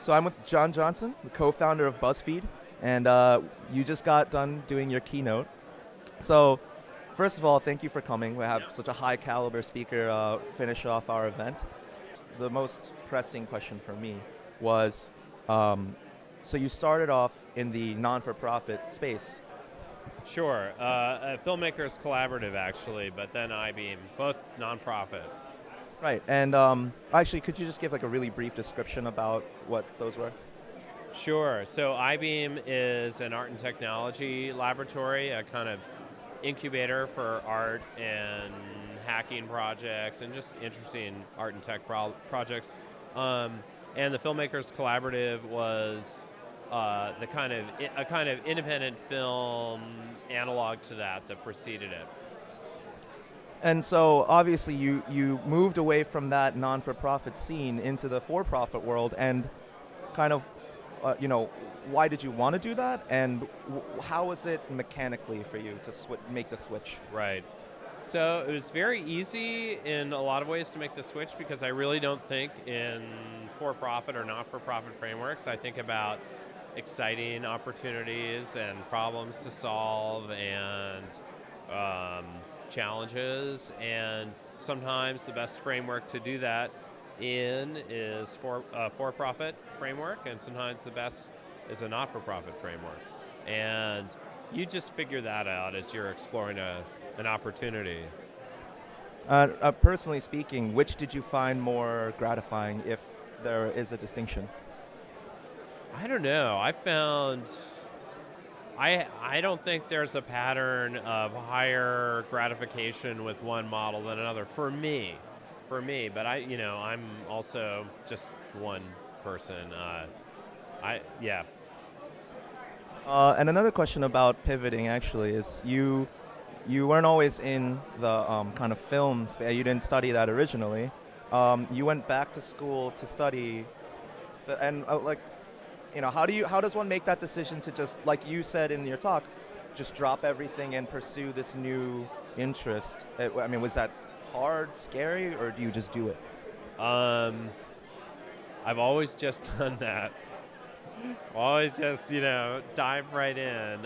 So I'm with John Johnson, the co-founder of Buzzfeed, and you just got done doing your keynote. So first of all, thank you for coming. We have such a high caliber speaker finish off our event. The most pressing question for me was, so you started off in the non-for-profit space. Sure. Filmmakers Collaborative, actually, but then iBeam, both nonprofit. Right, and actually, could you just give like a really brief description about what those were? Sure. So iBeam is an art and technology laboratory, a kind of incubator for art and hacking projects and just interesting art and tech projects. And the Filmmakers Collaborative was a kind of independent film analog to that preceded it. And so obviously you moved away from that non-for-profit scene into the for-profit world, and kind of, why did you want to do that, and how was it mechanically for you to make the switch? Right. So it was very easy in a lot of ways to make the switch because I really don't think in for-profit or not-for-profit frameworks. I think about exciting opportunities and problems to solve and challenges, and sometimes the best framework to do that in is for-profit framework, and sometimes the best is a not-for-profit framework. And you just figure that out as you're exploring an opportunity. Personally speaking, which did you find more gratifying, if there is a distinction? I don't know. I found I don't think there's a pattern of higher gratification with one model than another for me. But I'm also just one person. And another question about pivoting actually is you weren't always in the kind of film space. You didn't study that originally. You went back to school to study, and how does one make that decision to just, like you said in your talk, just drop everything and pursue this new interest? Was that hard, scary, or do you just do it? I've always just done that. Always just, dive right in.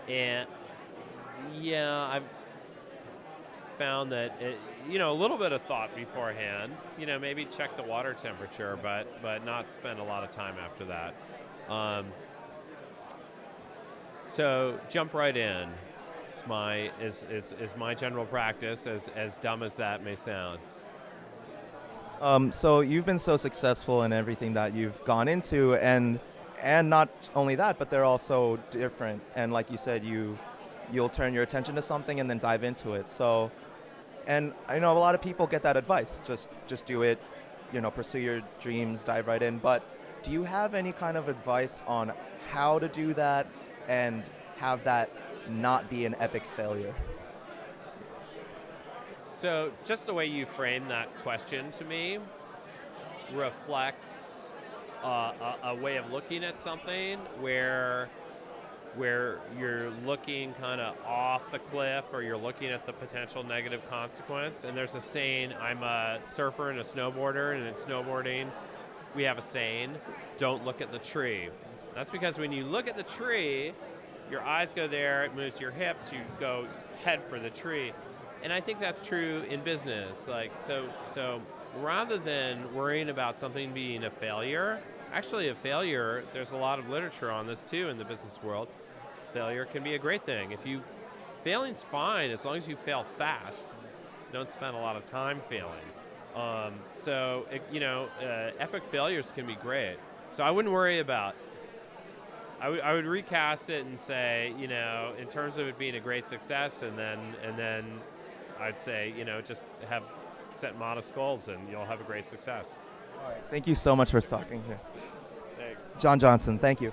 And yeah, I've found that a little bit of thought beforehand. Maybe check the water temperature, but not spend a lot of time after that. So jump right in. Is my general practice, as dumb as that may sound. So you've been so successful in everything that you've gone into, and not only that, but they're also different. And like you said, you'll turn your attention to something and then dive into it. So, and I know a lot of people get that advice, just do it, pursue your dreams, dive right in. But do you have any kind of advice on how to do that and have that not be an epic failure? So just the way you frame that question to me reflects a way of looking at something where you're looking kind of off the cliff, or you're looking at the potential negative consequence. And there's a saying, I'm a surfer and a snowboarder, and in snowboarding we have a saying, don't look at the tree. That's because when you look at the tree, your eyes go there, it moves your hips, you go head for the tree. And I think that's true in business. So rather than worrying about something being a failure, actually a failure, there's a lot of literature on this too in the business world. Failure can be a great thing. Failing's fine as long as you fail fast. Don't spend a lot of time failing. Epic failures can be great. So I wouldn't worry about. I would recast it and say, in terms of it being a great success, and then I'd say, just set modest goals and you'll have a great success. All right. Thank you so much for talking here. Thanks. John Johnson, thank you.